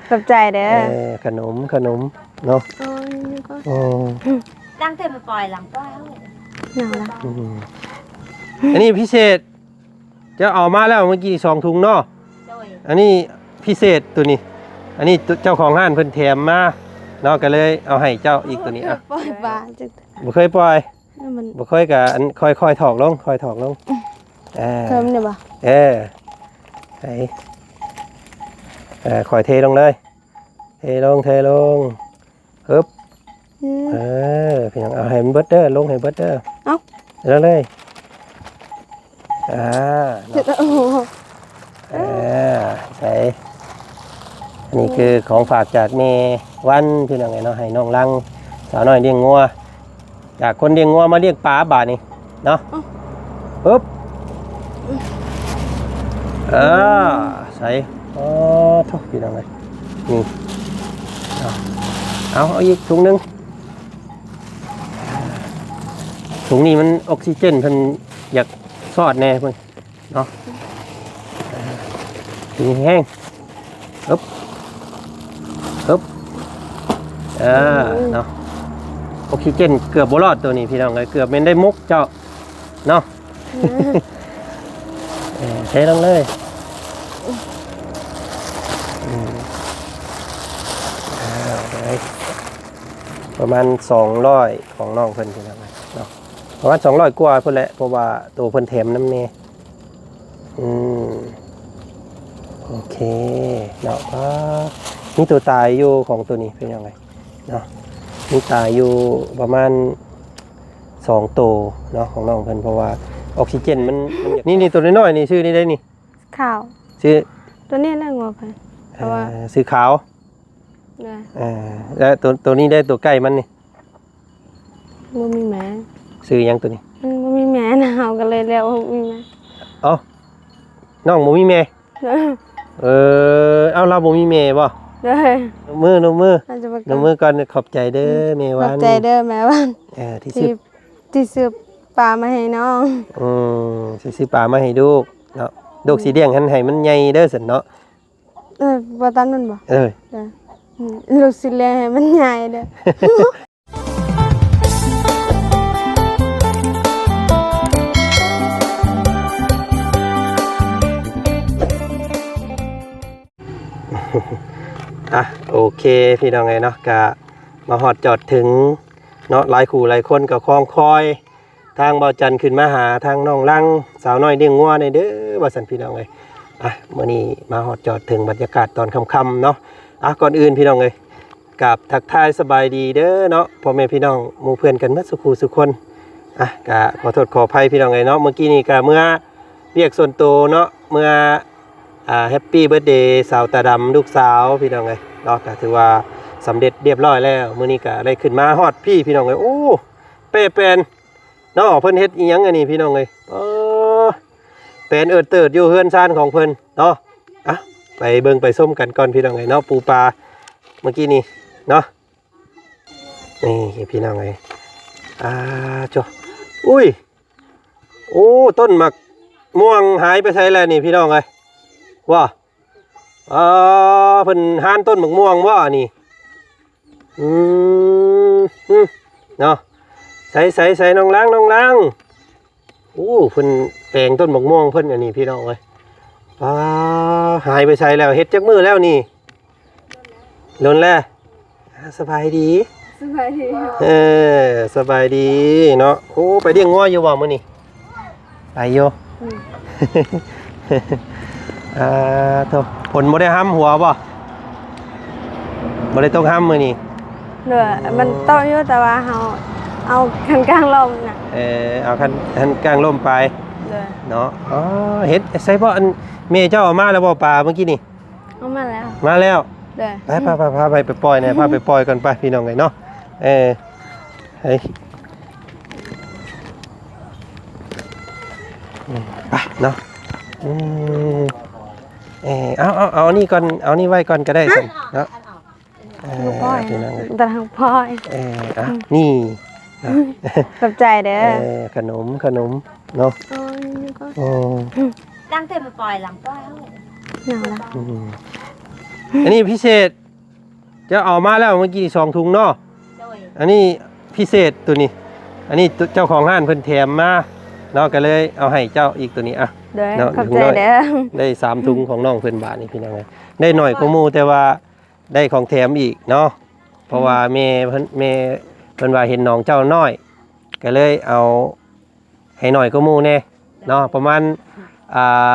ขอบใจเด้อขนมเนาะđang thêm một vòi làm có áo หนาวละ อันนี้พิเศษจะเอามาแล้วเมื่อกี้2 ถุงเนาะ rồi อันนี้พิเศษตัวนี้อันนี้เจ้าของห้านเพิ่นแถมมาเนาะก็เลยเอาให้เจ้าอีกตัวนี้อ่ะ ปล่อยปลาจัง บ่เคยปล่อย มัน บ่เคยกะอันค่อยถอกลงค่อยถอกลงเพิ่มเนี่ยบ่ไอ้ค่อยเทลงเลยเทลงฮึบพี่น้องเอาให้มันเบิดเด้อลงให้เบิดเด้อแล้วเลยโอ้โหใส่นี่คือของฝากจากเมวันพี่น้องไงเนาะให้น้องลังสาวน้อยเลี้ยงงัวจากคนเลี้ยงงัวมาเลี้ยงปลาบาทนี่เนาะปึ๊บใส่ทุกพี่น้องเลยนี่เอาอีกถุงนึงถุงนี้มันออกซิเจนเพิ่นอยากสอดแน่เพิ่นเนาะถุงแห้งปึ๊บเนาะออกซิเจนเกือบบ่รอดตัวนี้พี่น้องเลยเกือบเป็นได้มุกเจ้าเนาะเทลงเลยประมาณ200ของน้องเพิ่นพี่น้องเนาะประมาณ200กว่าเพิ่นแหละเพราะว่าตัวเพิ่นแถมน้ำเนโอเคเนาะนี่ตัวตายอยู่ของตัวนี้เป็นยังไงเนาะนี่ตายอยู่ประมาณ2ตัวเนาะของน้องเพิ่นเพราะว่าออกซิเจนมันนี่ตัวน้อยๆนี่ชื่อนี้ได้นี่ ข้าวชื่อตัวนี้น่างัวเพิ่นเพราะว่าชื่อขาวแล้วตัวนี้ได้ตัวใกล้มันนี่บ่มีแม่ชื่อยังตัวนี้มันบ่มีแม่นะเฮาก็เลยเรียกว่ามีแม่น้องบ่มีแม่เอาเราบ่มีแม่บ่นมือนมือก่อนขอบใจเด้อแม่วันขอบใจเด้อแม่วันที่ซื้อปลามาให้น้องสิซื้อปลามาให้ลูกเนาะลูกสีแดงหันให้มันใหญ่เด้อซั่นเนาะบ่ตามนั้นบ่ลูกสิแลให้มันใหญ่เด้อโอเคพี่น้องไงเนาะกะมาหอดจอดถึงเนาะหลายคู่หลายคนกับคลองคอยทางเบาจันขึ้นมาหาทางน้องลังสาวน้อยเลี้ยงงัวในเด้อว่าสันพี่น้องเลยมื้อนี้มาหอดจอดถึงบรรยากาศตอนค่ำๆเนาะก่อนอื่นพี่น้องเลยกับทักทายสบายดีเด้อเนาะพ่อแม่พี่น้องหมู่เพื่อนกันเมื่อสุขสุขคนกะขอโทษขออภัยพี่น้องเลยเนาะเมื่อกี้นี่กะเมื่อเรียกส่วนตัวเนาะเมื่อแฮปปี้เบิร์ธเดย์สาวตาดำลูกสาวพี่น้องเลยเนาะก็ถือว่าสำเร็จเรียบร้อยแล้วมื้อนี้ก็ได้ขึ้นมาฮอดพี่น้องเลยโอ้เป้แปนเนาะเพิ่นเฮ็ดอีหยังอันนี้พี่น้องเลยแปนเติดอยู่เฮือนซ่านของเพิ่นเนาะไปเบิ่งไปส้มกันก่อนพี่น้องเลยเนาะปูปลาเมื่อกี้นี่เนาะนี่พี่น้องเลยจ้ะอุ้ยโอ้ต้นหมักม่วงหายไปไสแล้วนี่พี่น้องเลยว่าเพิ่นห่านต้นหมกม่วงว่านี่เนาะใส่น้องล้างโอ้เพิ่นแปลงต้นหมกม่วงเพิ่นอันนี้พี่น้องเอ้ยหายไปใส่แล้วเฮ็ดจักมือแล้วนี่ล้นแล้วสบายดีสบายดีเนาะโอ้ไปเลี้ยงงัวอยู่บ่มื้อนี้ไปอยู่ผลบ่ได้ห้ำหัวบ่ได้ต้องห้ำมือนี่มันโตอยู่แต่ว่าเอาคันกลางลมน่ะเอาคันกลางลมไปเนาะเฮ็ดใส่บ่อันเมย์เจ้าเอามาแล้วบ่ปลาเมื่อกี้นี่เอามาแล้วไปพาไปปล่อยเนี่ยพาไปปล่อยก่อนไปพี่น้องไงเนาะไปเนาะเอานี่ก่อนเอานี่ไว้ก่อนก็ได้สิเนาะแต่ทางพ่อยนี่ขอบใจเด้อขนมเนาะđang thêm một vòi làm có áo หนาวละ อันนี้พิเศษจะเอามาแล้วเมื่อกี้2ถุงเนาะอันนี้พิเศษตัวนี้อันนี้เจ้าของห้านเพิ่นแถมมาเนาะก็เลยเอาให้เจ้าอีกตัวนี้อ่ะ เด้อ เนาะ ขอบใจเด้อ ได้3ถุงของน้องเพิ่นบาทนี่พี่น้องได้หน่อยกว่าหมู่แต่ว่าได้ของแถมอีกเนาะเพราะว่าแม่เพิ่นว่าเห็นน้องเจ้าน้อยก็เลยเอาให้หน่อยกว่าหมู่แน่เนาะประมาณ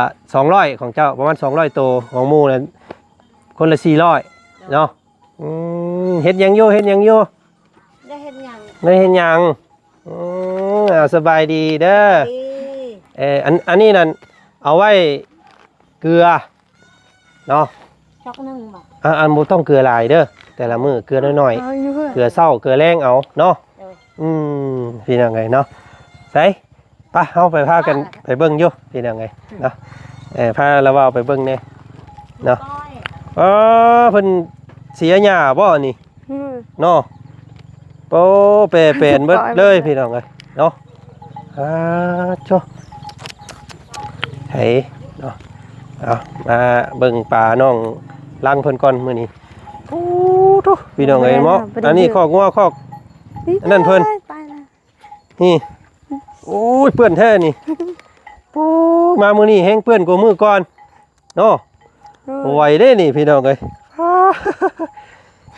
200ของเจ้าประมาณ200ตัวของหมู่นั้นคนละ400เนาะเฮ็ดหยังอยู่เฮ็ดหยังอยู่ ได้เฮ็ดหยัง ได้เฮ็ดหยังสบายดีเด้ออันนี้นั่นเอาไว้เกลือเนาะ ช็อกนึงบ่ อันบ่ต้องเกลือหลายเด้อแต่ละมื้อเกลือน้อยๆเกลือเช้าเกลือแรงเอาเนาะพี่น้องไงเนาะไสไปเฮาไปพากันไปเบิ่งอยู่พี่น้องไงเนาะพาละว่าไปเบิ่งแน่เนาะเพิ่นเสียหญ้าบ่นี่เนาะโป้เปนเบิดเลยพี่น้องเอ้ยเนาะโชเฮ้เนาะเอามาเบิ่งป่าน้องลังเพิ่นก่อนมื้อนี้โอ้โธ่พี่น้องเอ้ยเนาะอันนี้คอกงัวคอกอันนั้นเพิ่นนี่โอ้ยเปื้อนแท้นี่โอ้มามื้อนี้แห้งเปื้อนกว่ามื้อก่อนเนาะไหวเด้นี่พี่น้องเอ้ย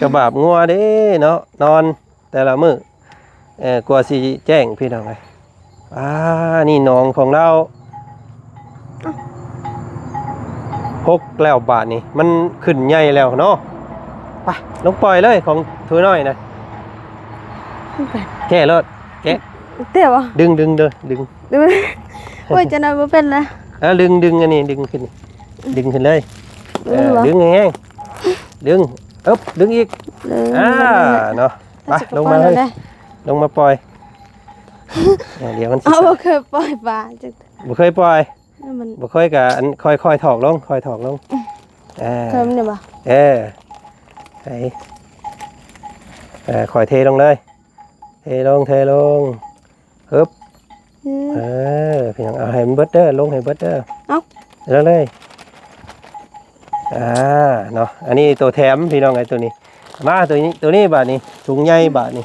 กระบาบงัวเด้เนาะนอนแต่ละมื้อกว่าสิแจ้งพี่น้องเอ้ยนี่น้องของเรา6แล้วบาทนี่มันขึ้นใหญ่แล้วเนาะไปลงปล่อยเลยของถือน้อยนะแก่รถแกะเดี๋ยวดึงเด้อดึงโอ้ยจะนอนบ่เป็นละดึงอันนี้ดึงขึ้นเลยดึงแห้งดึงดึงอีกเนาะไปลงมาเลยลงมาปล่อยเดี๋ยวมันสิบ่เคยปล่อยปลาจังบ่เคยปล่อยบ่เคยกะอันค่อยถอกลงค่อยถอกลงเพิ่มเนี่ยบ่ไค่อยเทลงเลยเทลงฮึบพี่น้องเอาให้มันเบิดเด้อลงให้เบิดเด้อแล้วเลยเนาะอันนี้ตัวแถมพี่น้องไอ้ตัวนี้มาตัวนี้บาทนี้ถุงใหญ่บาทนี้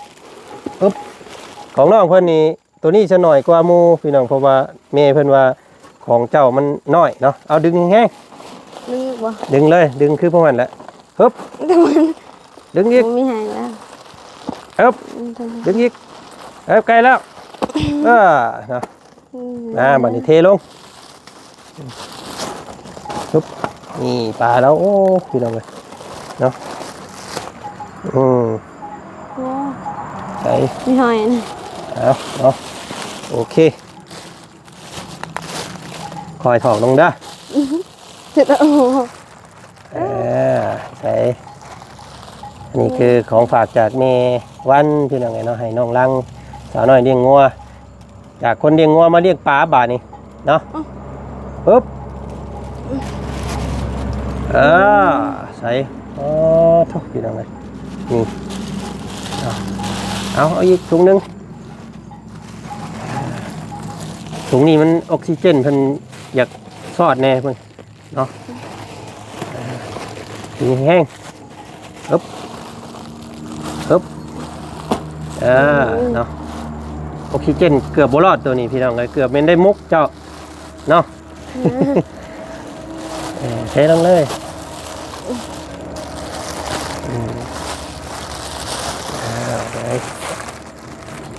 ปึ๊บของน้องเพิ่นนี่ตัวนี้จะหน่อยกว่าหมู่พี่น้องเพราะว่าแม่เพิ่นว่าของเจ้ามันน้อยเนาะเอาดึงแห้งดึงเลยดึงคือพวกมันแหละฮึบดึงอีกมีหางแล้วฮึบดึงอีกใกล้แล้วเนาะบัดนี้เทลงฮึบนี่ปลาแล้วโอ้พี่น้องเลยเนาะใส่มีหอยนะเนาะโอเคคอยถอกลงเด้อใส่นี่คือของฝากจากเมวันพี่น้องไงเนาะให้น้องลังสาวน้อยเลี้ยงงัวจากคนเลี้ยงงัวมาเลี้ยงปลาบาทนี่เนาะปึ๊บใส่ทุกพี่น้องเลยนี่เอาอีกถุงนึงถุงนี้มันออกซิเจนเพิ่นอยากสอดแน่เพิ่นเนาะนี่แห้งฮึบเนาะออกซิเจนเกือบบ่รอดตัวนี้พี่น้องเลยเกือบเป็นได้มุกเจ้าเนาะเทลงเลย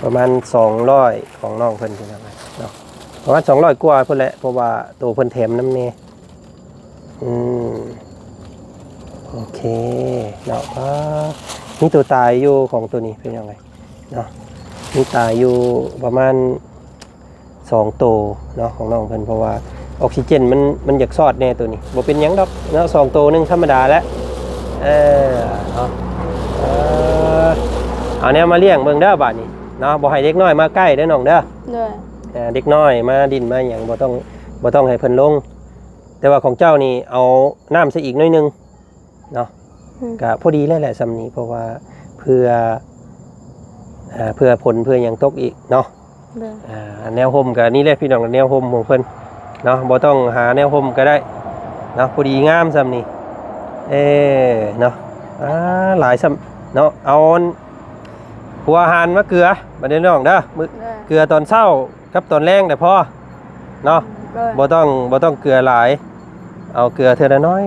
ประมาณ200ของน้องเพิ่นพี่น้องเนาะประมาณ200กว่าเพิ่นแหละเพราะว่าตัวเพิ่นแถมน้ำเนโอเคเนาะนี่ตัวตายอยู่ของตัวนี้เป็นยังไงเนาะนี่ตายอยู่ประมาณ2ตัวเนาะของน้องเพิ่นเพราะว่าออกซิเจนมันอยากซอดแน่ตัวนี้บ่เป็นหยังดอกเนาะ2ตัวนึงธรรมดาแล้วเนาะเอาแนวมาเลี้ยงเบิ่งเด้อบาดนี้เนาะบ่ให้เด็กน้อยมาใกล้เด้อน้องเด้อเด็กน้อยมาดินมาหยังบ่ต้องให้เพิ่นลงแต่ว่าของเจ้านี่เอาน้ำซะอีกหน่อยนึงเนาะก็พอดีแล้วแหละสำนี้เพราะว่าเพื่อผลเพื่อยังตกอีกเนาะแนวห่มกับนี่แหละพี่น้องแนวห่มของเพิ่นเนาะบ่ต้องหาแนวห่มก็ได้เนาะพอดีงามสำนี้ เนาะหลายซ้ำเนาะเอาหัวอาหารมาเกลือมาเด้อน้องเด้อมื้อเกลือตอนเช้ากับตอนแรงได้พอเนาะบ่ต้องเกลือหลายเอาเกลือเท่าน้อย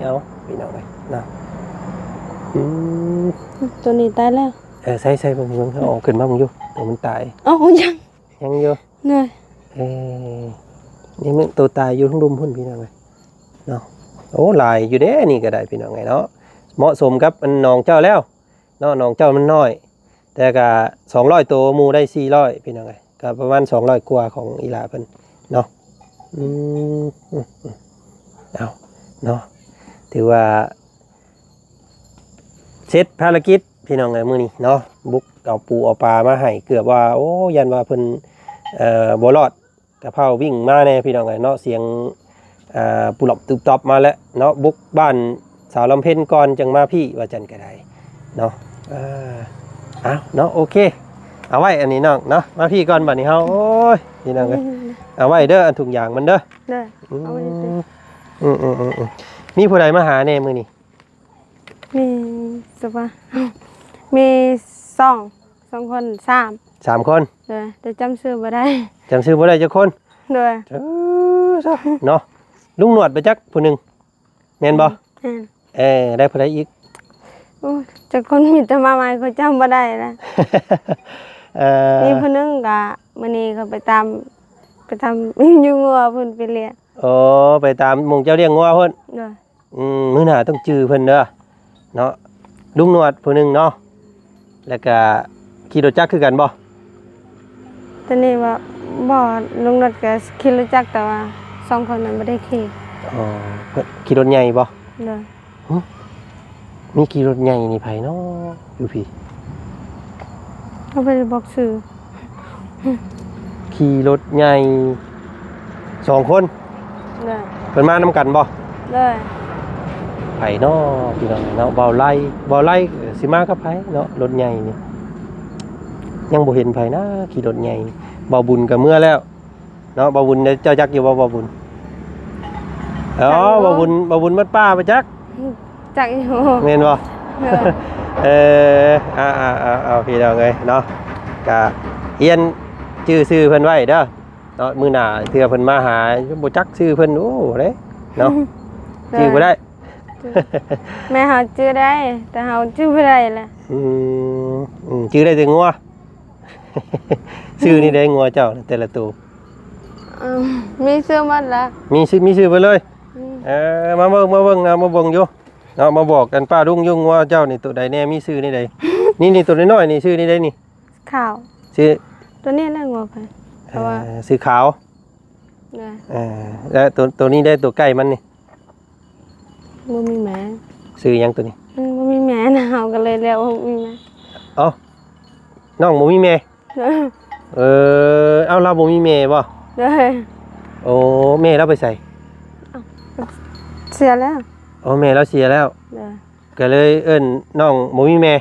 เอาพี่น้องเอ้ยนะตัวนี้ตายแล้วใส่เบิ่งเอาออกขึ้นมาเบิ่งอยู่ตัวมันตายยังอยู่เนี่ยนี่มันตัวตายอยู่ทั้งรุมพุ่นพี่น้องเอ้ยเนาะโอ้หลายอยู่เด้นี่ก็ได้พี่น้องไงเนาะเหมาะสมกับมันน้องเจ้าแล้วเนาะน้องเจ้ามันน้อยแต่ก็200ตัวหมู่ได้400พี่น้องไงก็ประมาณ200กว่าของอีหลาเพิ่นเนาะเอาเนาะถือว่าเสร็จภารกิจพี่น้องไงมื้อนี้เนาะบุกเอาปูเอาปลามาให้เกือบว่าโอ้ยันว่าเพิ่นบ่รอดกะเพราวิ่งมาแน่พี่น้องไงเนาะเสียงปุหลบตุบตอบมาแล้วเนาะบุกบ้านสาวลำเพ็ญก่อนจังมาพี่ว่าจันก็ได้เนาะเนาะโอเคเอาไว้อันนี้น้องเนาะมาพี่ก่อนบัดนี้เฮาโอ้ยพี่น้องเอ้ยเอาไว้เด้ออันถุงยางมันเด้อเอาไว้สิมีผู้ใดมาหาแน่มื้อนี้มีสุภามี2คน3คนแต่จำชื่อบ่ได้จักคนเนาะลุงหนวดไปจักผู้หนึงแม่นบ่ได้ผู้ใดอีกจักคนมีแต่มาใหม่เขาจำบ่ได้นะมีผู้นึงก็มื้อนี้เขาไปทำอยู่งัวเพิ่นไปเลี้ยงไปตามหมู่เจ้าเลี้ยงงัวเพิ่นมื้อหน้าต้องจื้อเพิ่นเด้อเนาะลุงหนวดผู้หนึงเนาะแล้วก็ขี่รถจักรคือกันบ่ตอนนี้ว่าบ่ลุงรถก็ขี่รถจักรแต่ว่า2คนนั้นบ่ได้ขี่ขี่รถใหญ่บ่เด้อมีขี่รถใหญ่นี่ไผเนาะอยู่พี่เขาไปบอกชื่อขี่รถใหญ่2คนเด้อเพิ่นมานำกันบ่เด้อไผเนาะพี่น้องเนาะเบาไล่สิมากับไผเนาะรถใหญ่นี่ยังบ่เห็นไผนะขี่รถใหญ่เบาบุญกับเมื่อแล้วเนาะเบาบุญเจ้าจักอยู่บ่เบาบุญเบาบุญมัดป้าไปจักอยู่แม่นบ่เอาพี่น้องเอ้ยเนาะก็เฮียนชื่อเพิ่นไว้เด้อเนาะมื้อหน้าเทื่อเพิ่นมาหาบ่จักชื่อเพิ่นโอ้เด้เนาะชื่อบ่ได้แม่เฮาชื่อได้แต่เฮาชื่อบ่ได้แหละชื่อได้แต่งัวชื่อนี่ได้งัวเจ้าแต่ละตัวมีชื่อหมดละมีชื่อไปเลยมาเบิ่งอยู่เนาะมาบอกกันป้าลุงยุ่งว่าเจ้านี่ตัวใดแน่มีชื่อนี่ใดนี่ตัวน้อยๆนี่ชื่อนี่ได้นี่ขาวชื่อตัวนี้แหละงัวไปเพราะว่าชื่อขาวแล้วตัวนี้ได้ตัวใกล้มันนี่บ่มีแม่ชื่อยังตัวนี้บ่มีแม่นะเฮาก็เลยเรียกว่ามีแม่น้องบ่มีแม่เอาเราบ่มีแม่บ่โอ้แม่เราไปใส่เสียแล้วแม่เราเสียแล้วก็เลยเอิ้นน้องบ่มีแม่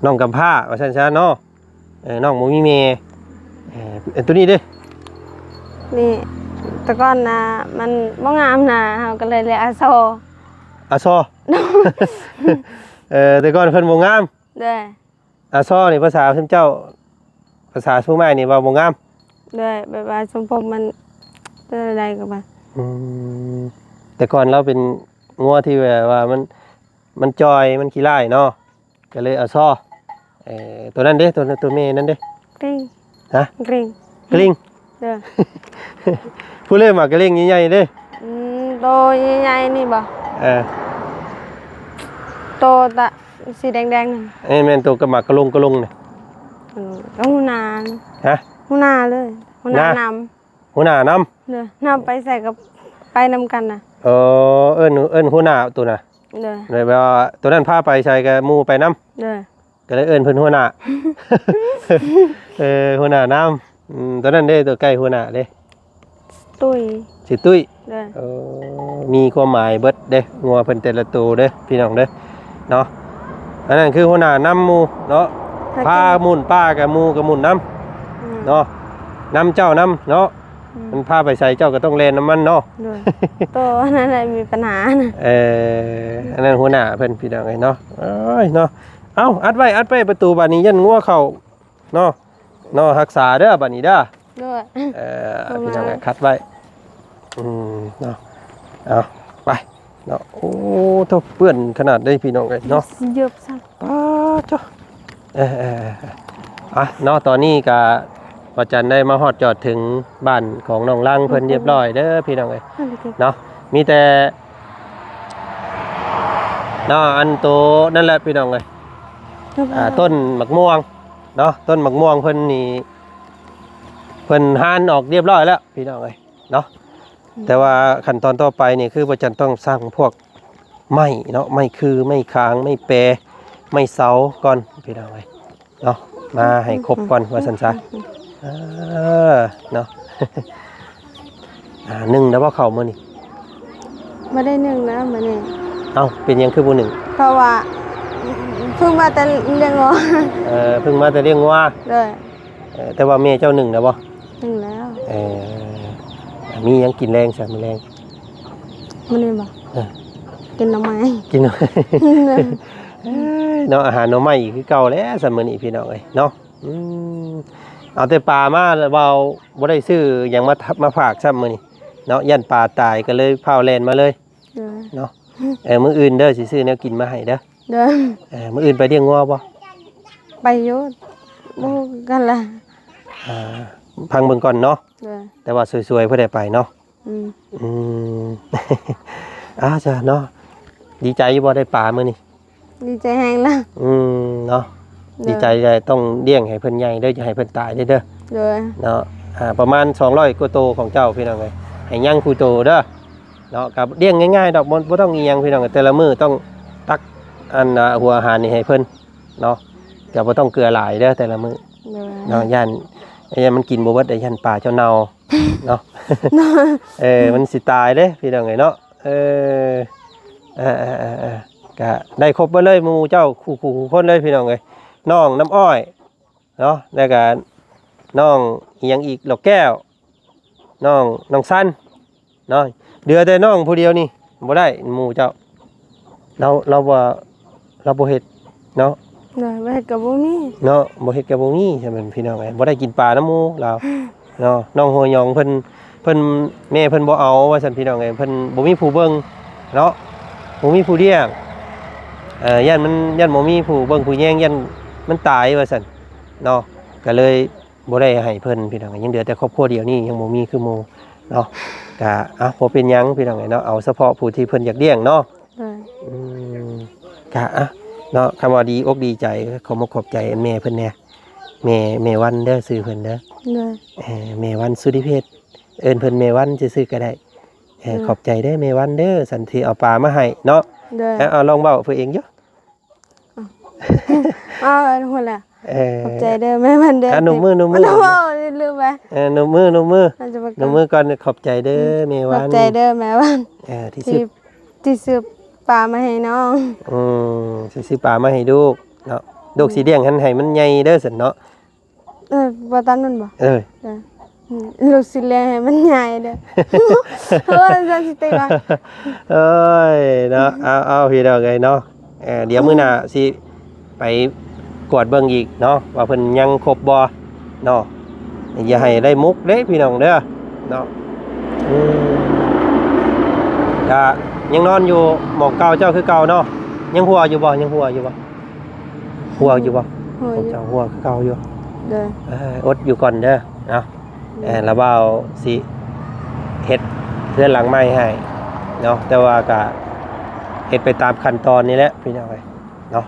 น้องกำพร้าว่าซั่นๆเนาะน้องบ่มีแม่ตัวนี้เด้นี่แต่ก่อนน่ะมันบ่งามน่ะเฮาก็เลยเรียกอาโซแต่ก่อนเพิ่นบ่งามอาซอนี่ภาษาเจ้าภาษาช่วงใหม่นี่ว่าบ่งามแบบว่าสมผมมันอะไรก็บ่แต่ก่อนเราเป็นงัวที่แบบว่ามันจอยมันขี้ร้ายเนาะก็เลยอาซอตัวนั้นเด้ตัวแม่นั้นเด้กลิ้งฮะกลิ้งผู้เล่นมากลิ้งใหญ่ๆเด้โตใหญ่ๆนี่บ่โตตะสีแดงๆนั่นแม่นตัวกระหมากกระลงนี่แล้วหัวหน้าฮะหัวหน้าเลยหัวหน้านำนำไปใส่กับไปนำกันน่ะเอิ้นหัวหน้าตัวน่ะเลยว่าตัวนั้นพาไปใส่กับหมู่ไปนำก็เลยเอิ้นเพิ่นหัวหน้าหัวหน้านำตัวนั้นเด้ตัวใกล้หัวหน้าเด้ตุ้ยสิตุ้ยมีความหมายเบิดเด้งัวเพิ่นแต่ละตัวเด้พี่น้องเด้เนาะอันนั้นคือหัวหน้านำหมู่เนาะพาหมุนป้ากับหมู่กับหมุนนำเนาะนำเจ้านำเนาะ มันพาไปใส่เจ้าก็ต้องแล่นน้ำมันเนาะ ด้วยตัวนั่นแหละมีปัญหานะ อันนั้นหัวหน้าเพิ่นพี่น้องเอ้ยเนาะเอ้ยเนาะเอ้าอัดไว้ประตูบัดนี้ยันงัวเข้าเนาะรักษาเด้อบัดนี้เด้อ ด้วย พี่น้องเอ้ยคัดไว้เนาะเอาไปเนาะโอ้เท่าเปื้อนขนาดได้พี่น้องเอ้ยเนาะ เยอะสัก ป้าจ้ะเนาะตอนนี้ก็ว่าจันได้มาฮอดจอดถึงบ้านของน้องลังเพิ่นเรียบร้อยเด้อพี่น้องเอ้ยเนาะมีแต่เนาะอันโตนั่นแหละพี่น้องเอ้ยต้นมะม่วงเนาะต้นมะม่วงเพิ่นนี่เพิ่นหานออกเรียบร้อยแล้วพี่น้องเอ้ยเนาะแต่ว่าขั้นตอนต่อไปนี่คือว่าจันต้องสร้างพวกไม้เนาะไม้คือไม้ค้างไม้แปรไม้เสาก่อนพี่น้องเอ้ยเนาะมาให้ครบก่อนว่าซั่นซะเนาะนึ่งแล้วบ่เข้ามื้อนี่ ไม่ได้หนึ่งนะมันนี่ เอ้าเป็นหยังคือบ่หนึ่ง เพราะว่าเพิ่งมาแต่เลี้ยงวัว เพิ่งมาแต่เลี้ยงวัว ด้วย แต่ว่าแม่เจ้าหนึ่งนะบ่ หนึ่งแล้ว มีหยังกินแรงใช่มื้อแรง มันนี่บอกกินหน่อไม้ กิน เนาะอาหารหน่อไม้อีกคือเก่าแล้วซั่นมื้อนี้พี่น้องเอ้ยเนาะเอาแต่ปลามาแล้วเว้าบ่ได้ซื้อหยังมาฝากซ้ำมื้อนี้เนาะยันปลาตายก็เลยพาแล่นมาเลย ด้วย เนาะมื้ออื่นเด้อสิซื้อแนวกินมาให้เด้อ ด้วย มื้ออื่นไปเลี้ยงงัวบ่ ไปอยุดบูกันละ พังเบิ่งก่อนเนาะ ด้วย แต่ว่าสวยๆเพื่อได้ไปเนาะ จ้ะเนาะดีใจอยู่บ่ได้ปลามื้อนี้ ดีใจแห้งละ เนาะดีใจจะต้องเลี้ยงให้เพิ่นใหญ่เด้อจะให้เพิ่นตายเด้อ ด้วย เนาะประมาณ200กว่าโตของเจ้าพี่น้องเอ้ยให้ยังคู่โตเด้อเนาะกับเลี้ยงง่ายๆดอกบ่ต้องอีหยังพี่น้องแต่ละมื้อต้องตักอันหัวอาหารนี่ให้เพิ่นเนาะก็บ่ต้องเกลือหลายเด้อแต่ละมื้อ ด้วย เนาะย่านมันกินบ่เบิดได้ย่านปลาเจ้าเน่าเนาะ มันสิตายเด้พี่น้องเอ้ยเนาะก็ได้ครบไปเลยหมู่เจ้าคู่คนเลยพี่น้องเอ้ยน้องน้ำอ้อยเนาะแล้วก็น้องอีหยังอีกดอกแก้วน้องสั้นเนาะเดือแต่น้องผู้เดียวนี่บ่ได้หมู่เจ้าเราบ่เฮ็ดเนาะ ด้วยไปเฮ็ดกับบุมี เนาะบ่เฮ็ดกับบ่มีใช่มั้ยพี่น้องเอ้ยบ่ได้กินปลาน้ำหมู่เราเนาะน้องหัวยองเพิ่นแม่เพิ่นบ่เอาว่าซั่นพี่น้องเอ้ยเพิ่นบ่มีผู้เบิ่งเนาะบ่มีผู้เลี้ยงย่านบ่มีผู้เบิ่งผู้แย่งย่านมันตายว่าซั่นเนาะก็เลยบ่ได้ให้เพิ่นพี่น้องยังเหลือแต่ครอบครัวเดียวนี่ยังบ่มีคือหมู่เนาะก็บ่เป็นหยังพี่น้องเอ้ยเนาะเอาเฉพาะผู้ที่เพิ่นอยากเลี้ยงเนาะ ด้วย ก็เนาะคำว่าดีอกดีใจขอบใจแม่เพิ่นแน่แม่วันเด้อซื้อเพิ่นเด้อ ด้วย แม่วันสุริเพชรเอิ้นเพิ่นแม่วันซื่อๆก็ได้ขอบใจเด้อแม่วันเด้อสันทีเอาปลามาให้เนาะ ด้วย เอาลองเว้าเพิ่นเองอยู่ หัวละขอบใจเด้อแม่มันเด้อ หนุ่มมือ ลืมไป หนุ่มมือก่อนขอบใจเด้อแม่ ข วั อน บใจเด้อแม่วัน ที่ซื้อปลามาให้น้อง ซื้อปลามาให้ลูกเนาะลูกสิเลี้ยงหันให้มันใหญ่เด้อซั่นเนาะ บ่ตามนั้นบ่ เอ้ย ลูกสิเลี้ยงให้มันใหญ่เด้อจังสิติว่า เอ้ยเนาะเอาพี่น้องเอ้ยเนาะเดี๋ยวมื้อหน้าสิไปกวดเบิ่งอีกเนาะว่าเพิ่นยังครบบ่เนาะอย่าให้ได้มุกเด้พี่น้องเด้อเนาะก็ยังนอนอยู่หมองเก่าเจ้าคือเก่าเนาะยังหัวอยู่บ่หัวอยู่บ่เจ้าหัวคือเก่าอยู่ เด้อ อดอยู่ก่อนเด้อเนาะแล้วเบาสิเฮ็ดเรือนหลังใหม่ให้เนาะแต่ว่าก็เฮ็ดไปตามขั้นตอนนี้แหละพี่น้องเอ้ยเนาะ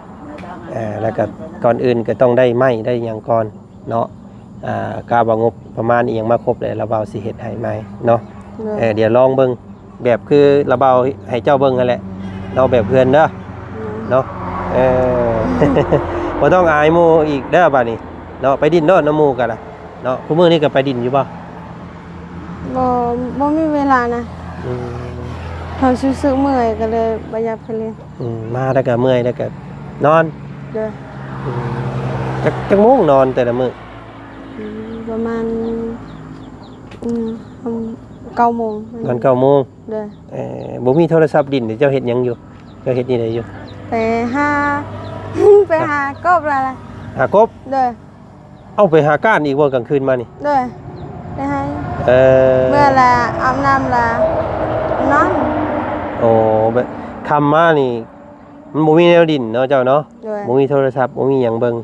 แล้วก็ก่อนอื่นก็ต้องได้ไม้ได้หยังก่อนเนาะกาบ่งบประมาณอีหยังมาครบเลยแล้วเบาสิเฮ็ดให้ใหม่เนาะเดี๋ยวลองเบิ่งแบบคือระเบาให้เจ้าเบิ่งนั่นแหละเราแบบเพื่อนเด้อเนาะบ่ต้องอายหมู่อีกเด้อบัดนี้เนาะไปดินเนาะน้ำหมู่กันล่ะเนาะคุมื้อนี้ก็ไปดินอยู่บ่ บ่มีเวลานะเขาซื้อเมื่อยก็เลยบ่อยากไปเรียน มาแล้วก็เมื่อยแล้วก็นอน เด้อ จักโมงนอนแต่ละมื้อ ประมาณ 9 โมง ตอน9 โมง เด้อ บ่มีโทรศัพท์ดินเดี๋ยวเจ้าเฮ็ดหยังอยู่เจ้าเฮ็ดนี่ได้อยู่ ไปหา ไปหากบแล้วล่ะ หากบ เด้อ เอาไปหาก้านอีกบ่กลางคืนมานี่ เด้อไปหา เออ เมื่อละอาบน้ำละนอน โอ้แบบคำมานี่มันบ่มีแนวดินเนาะเจ้าเนาะ เด้อ บ่มีโทรศัพท์บ่มีหยังเบิ่ง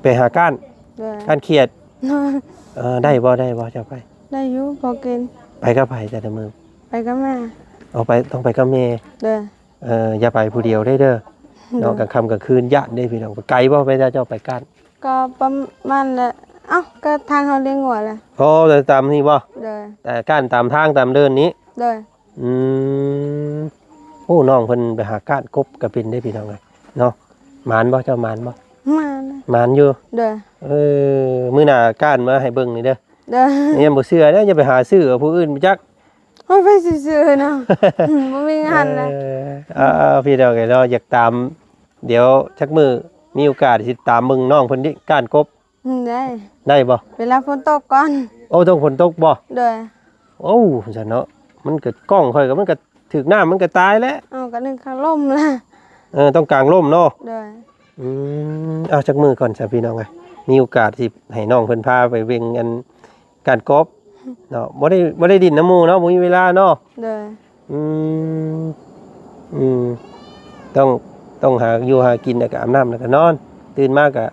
ไปหาก้าน เด้อ ก้านเขียดได้บ่เจ้าไป ได้อยู่พอกิน ไปกับไผแต่ละมื้อ ไปกับแม่ เอาไปต้องไปกับแม่ เด้อ อย่าไปผู้เดียวได้เด้อเนาะกลางค่ำกลางคืนญาติได้พี่น้องไกลบ่ไปเจ้าไปก้าน ก็ประมาณละเอ้าก็ทางเขาเลี้ยงหัวแหละ พอจะตามนี่บ่ เด้อ แต่ก้านตามทางตามเดินนี้ เด้อ อืมโอ้น้องเพิ่นไปหาก้านกบก็เป็นได้พี่น้องเอ้ยเนาะหมานบ่เจ้าหมานบ่ มาเลย หมานอยู่ เด้อ มื้อหน้าก้านมาให้เบิ่งนี่เด้อ เด้อ นี่บ่เชื่อเด้ออย่าไปหาซื้อกับผู้อื่นบ่จัก โอ้ยไปซื่อๆเนาะ บ่มีงานนะ พี่น้องเอ้ยเนาะอยากตามเดี๋ยวชักมือมีโอกาสสิตามมึงน้องเพิ่นดิก้านกบ ได้ ได้บ่ เวลาฝนตกก่อน โอ้ต้องฝนตกบ่ เด้อ โอ้ฉันเนาะมันก็กล้องค่อยก็มันก็ถึกน้ามันก็ตายแล้ว เอาก็นึงข้างล่มล่ะ ต้องกลางร่มเนาะ เด้อ เอาจักมือก่อนจ้ะพี่น้องไงมีโอกาสที่ให้น้องเพิ่นพาไปเวงกันการกอล์ฟเนาะบ่ได้ดินน้ำหมู่เนาะบ่มีเวลาเนาะ เด้อ อืมต้องหาอยู่หากินแล้วก็อาบน้ำแล้วก็นอนตื่นมาก็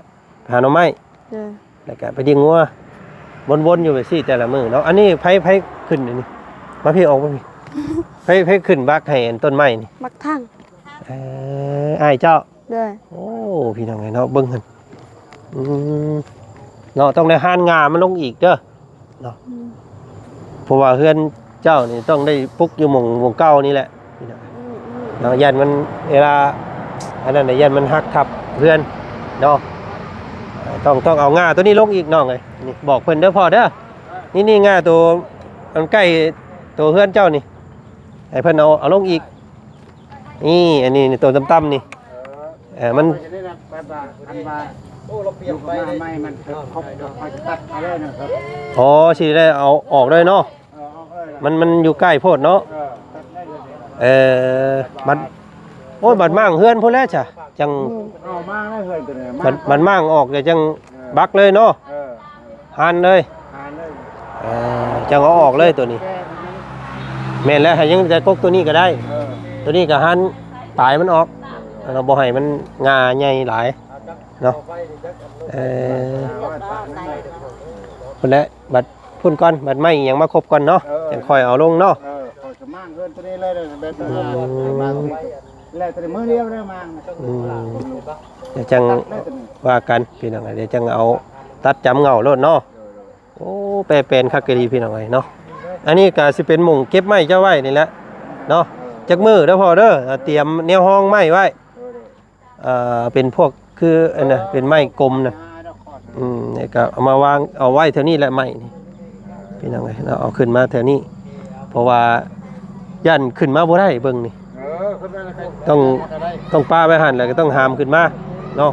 หาหน่อไม้ เด้อ แล้วก็ไปเลี้ยงงัววนๆอยู่ไปสิแต่ละมื้อเนาะอันนี้ไผขึ้นอันนี้มาพี่ออกมาพี่ ไผขึ้นบักให้อันต้นไม้นี่ มักทั้ง อ้ายเจ้า เด้อ โอ้พี่น้องไงเนาะเบิ่งหั่นเนาะต้องได้หานงามันลงอีกเด้อเนาะเพราะว่าเฮือนเจ้านี่ต้องได้ปลุกอยู่หม่องเก่านี่แหละพี่น้องเนาะยันมันเวลาอันนั้นน่ะยันมันหักทับเฮือนเนาะต้องเอางาตัวนี้ลงอีกน้องเอ้ยนี่บอกเพิ่นเด้อพ่อเด้อนี่งาตัวมันใกล้ตัวเฮือนเจ้านี่ให้เพิ่นเอาลงอีกนี่อันนี้ตัวต่ำๆนี่มันอ๋อสิได้เอาออกเลยเนาะมันอยู่ใกล้โพดเนาะมันโอ้ยบัดมั่งเฮือนพุ่นแล้วจ้ะจังเอามากได้เฮือนตัวนี้บัดมั่งออกเดี๋ยวจังบักเลยเนาะหันเลยจังเอาออกเลยตัวนี้แม่นแล้วให้ยังจะกกตัวนี้ก็ได้ตัวนี้ก็หันปลายมันออกเราบ่ให้มันงาใหญ่หลายเนาะพุ่นแล้วบัดพุ่นก่อนบัดไม้อิหยังมาครบก่อนเนาะจังค่อยเอาลงเนาะคอยจะมั่งเฮือนตัวนี้เลยแบบแล้วตัวมือเดียวได้มั่งเดี๋ยวจังว่ากันพี่น้องเดี๋ยวจังเอาตัดจำเงาโลดเนาะโอ้แปรเป็นคักกะดีพี่น้องเนาะอันนี้ก็สิเป็นหม่องเก็บไม้เจ้าไว้นี่แหละเนาะจักมือเด้อพอเด้อเตรียมแนวห้องไม้ไว้เป็นพวกคืออันน่ะเป็นไม้กลมนะนี่ก็เอามาวางเอาไว้แถวนี้แหละไม้นี่พี่น้องเราเอาขึ้นมาแถวนี้เพราะว่าย่านขึ้นมาบ่ได้เบิ่งนี่ต้องป้าไว้หั่นแล้วก็ต้องหามขึ้นมาเนาะ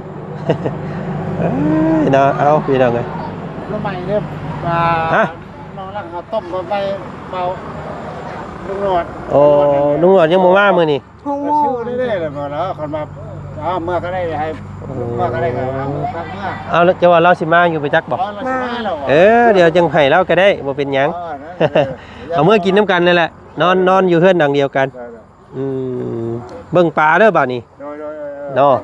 เนาะเอาพี่น้องแล้วใหม่เนี่ยน้องรักเขาต้มก็ไปเบาลุงหนวดโอ้ลุงหนวดยังบ่มามื้อนี่6 โมง ชื่อได้เลยบ่แล้วคนมาเมื่อก็ได้ให้เมื่อก็ได้ก็พักเมื่อเอาจะว่าเราสิมาอยู่ไปจักบ่เดี๋ยวจังไห้เราก็ได้บ่เป็นหยังเอาเมื่อกินน้ำกันนั่นแหละนอนอยู่เฮือนดังเดียวกันเบิ่งปลาเด้อบัดนี้เนาะ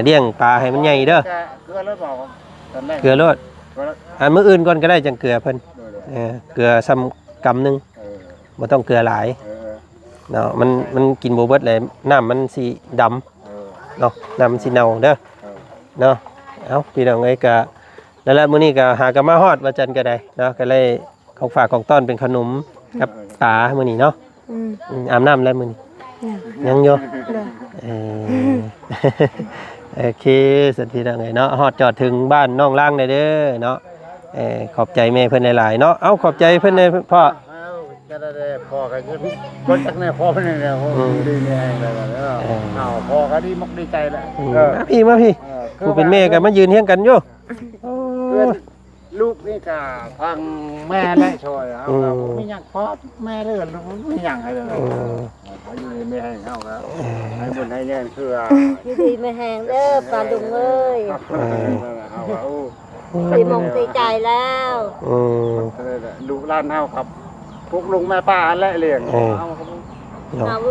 เลี้ยงปลาให้มันใหญ่เด้อเกลือรสบอกตอนแรกเกลือรสมื้ออื่นก่อนก็ได้จังเกลือเพิ่นเกลือซ้ำกำนึงบ่ต้องเกลือหลายเนาะมันกินบ่เบิดเลยน้ำมันสิดำเนาะน้ำมันสิเน่าเด้อเนาะเอาพี่น้องเอ้ยก็นั่นแหละมื้อนี้ก็หากันมาฮอดว่าจันก็ได้เนาะก็เลยของฝากของต้อนเป็นขนมกับปลามื้อนี้เนาะอาบน้ำแล้วมื้อนี้ยังอยู่โอเคสันพี่น้องเอ้ยเนาะฮอดจอดถึงบ้านน้องล่างได้เด้อเนาะขอบใจแม่เพิ่นหลายๆเนาะเอาขอบใจเพิ่นเลยพ่อก็ได้พอกันก็จักแน่พอเพิ่นเนี่ยดีแน่แล้วพอก็ดีมกดีใจแล้วมาพี่กูเป็นแม่กันมายืนเฮียงกันอยู่ล ลูกนี่ก็ทางแม่และช่วยเอาไม่อยากพอแม่เลยไม่อยากให้เลยเขาอยู่ไม่ให้เข้าครับให้บุญให้เงินคืออยู่ดีไม่แห้งเด้อปลาดุงเอ้ยตีมงตีใจแล้วดูร้านเฮาครับพวกลุงแม่ป้าและเลี้ยง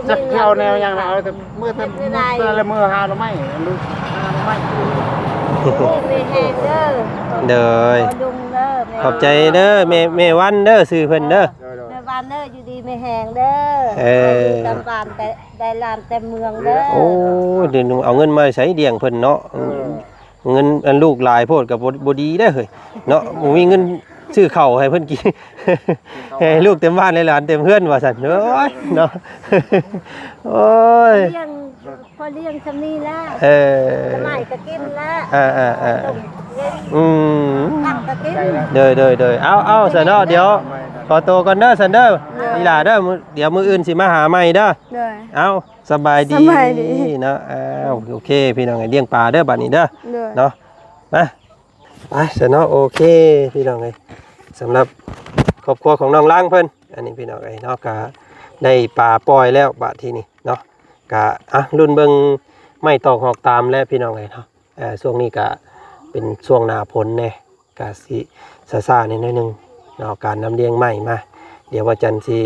จักเที่ยวแนวอย่างเราแต่เมื่อละเมื่อหาเราไม่ลูกหาเราไม่ไม่แห้งเด้อเด้อขอบใจเด้อแม่วันเด้อซื้อเพิ่นเด้อแม่วันเด้ออยู่ดีไม่แห้งเด้อตำบานแต่ได้ลานแต่เมืองเด้อโอ้เดี๋ยวเอาเงินมาใช้เลี้ยงเพิ่นเนาะเงินอันลูกหลายโพดกับบ่ดีเด้อเฮ้ยเนาะบ่มีเงินซื้อข้าวให้เพิ่นกินให้ลูกเต็มบ้านเลยหลานเต็มเฮือนว่าซั่นเอ้ยเนาะโอ้ยพอเลี้ยงชำนี้แล้วใหม่ก็กินแล้วตักก็กินเด้อเอาซะเนาะเดี๋ยวขอตัวก่อนเด้อซั่นเด้ออีหล่าเด้อเดี๋ยวมื้ออื่นสิมาหาใหม่เด้อเอาสบายดีเนาะโอเคพี่น้องเลี้ยงปลาเด้อบัดนี้เด้อเนาะมาไปซะเนาะโอเคพี่น้องสำหรับครอบครัวของน้องล้างเพิ่นอันนี้พี่น้องเนาะก็ได้ปลาปล่อยแล้วบัดที่นี่เนาะก็รุ่นเบิ่งไม่ตอกหอกตามแล้วพี่น้องเนาะช่วงนี้ก็เป็นช่วงหน้าฝนแน่ก็สิซ่าๆนิดนึงเนาะการนำเลี้ยงไม้มาเดี๋ยวว่าจันทร์สิ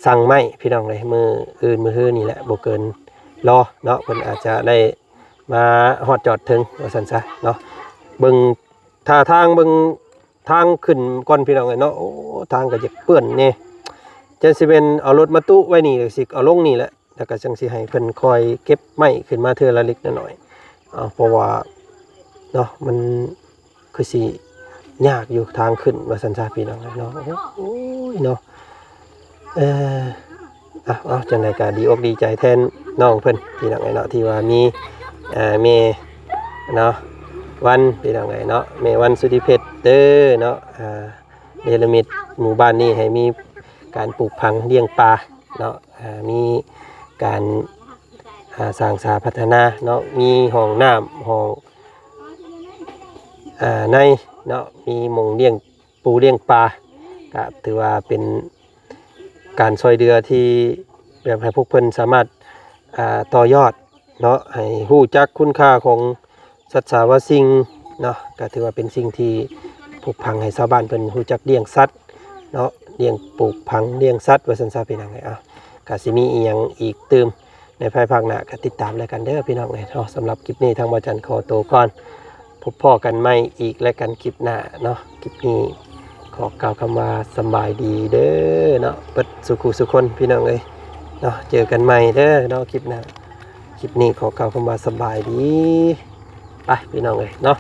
สั่งไม้พี่น้องมืออื่นมื้อฮื้อนี่แหละบ่เกินรอเนาะเพิ่นอาจจะได้มาฮอดจอดถึงว่าซั่นซะเนาะเบิ่งท่าทางเบิ่งทางขึ้นก่อนพี่น้องเนาะโอ้ทางก็จะเปื้อนแน่จะสิเป็นเอารถมาตู้ไว้นี่สิเอาลงนี่แหละแล้วก็จังสิให้เพิ่นคอยเก็บไม้ขึ้นมาเทื่อละเล็กน้อยเพราะว่าเนาะมันคือสิยากอยู่ทางขึ้นว่าซั่นซะพี่น้องเนาะโอ้ยเนาะเอาจังได๋ก็ดีอกดีใจแทนน้องเพิ่นพี่น้องเนาะที่ว่ามีแม่เนาะวันพี่น้องเนาะแม่วันสุธิเพชรเด้อเนาะเนรมิตหมู่บ้านนี้ให้มีการปลูกผังเลี้ยงปลาเนาะมีการสร้างสาพัฒนาเนาะมีห้องน้ำห้องในเนาะมีหม่องเลี้ยงปูเลี้ยงปลาก็ถือว่าเป็นการช่วยเหลือที่แบบให้พวกเพิ่นสามารถต่อยอดเนาะให้ฮู้จักคุณค่าของสัตว์สาวสิ่งเนาะก็ถือว่าเป็นสิ่งที่ปลูกผังให้ชาวบ้านเพิ่นฮู้จักเลี้ยงสัตว์เนาะเลี้ยงปลูกผังเลี้ยงสัตว์ว่าซั่นซะพี่น้องก็สิมีอีหยังอีกเติมในภายภาคหน้าก็ติดตามแล้วกันเด้อพี่น้องเนาะสำหรับคลิปนี้ทางบ่จันขอตัวก่อนพบพ่อกันใหม่อีกและกันคลิปหน้าเนาะคลิปนี้ขอกล่าวคำว่าสบายดีเด้อเนาะเปิดสุขุสุคนพี่น้องเนาะเจอกันใหม่เด้อเนาะคลิปหน้าคลิปนี้ขอกล่าวคำว่าสบายดีไปพี่น้องเนาะ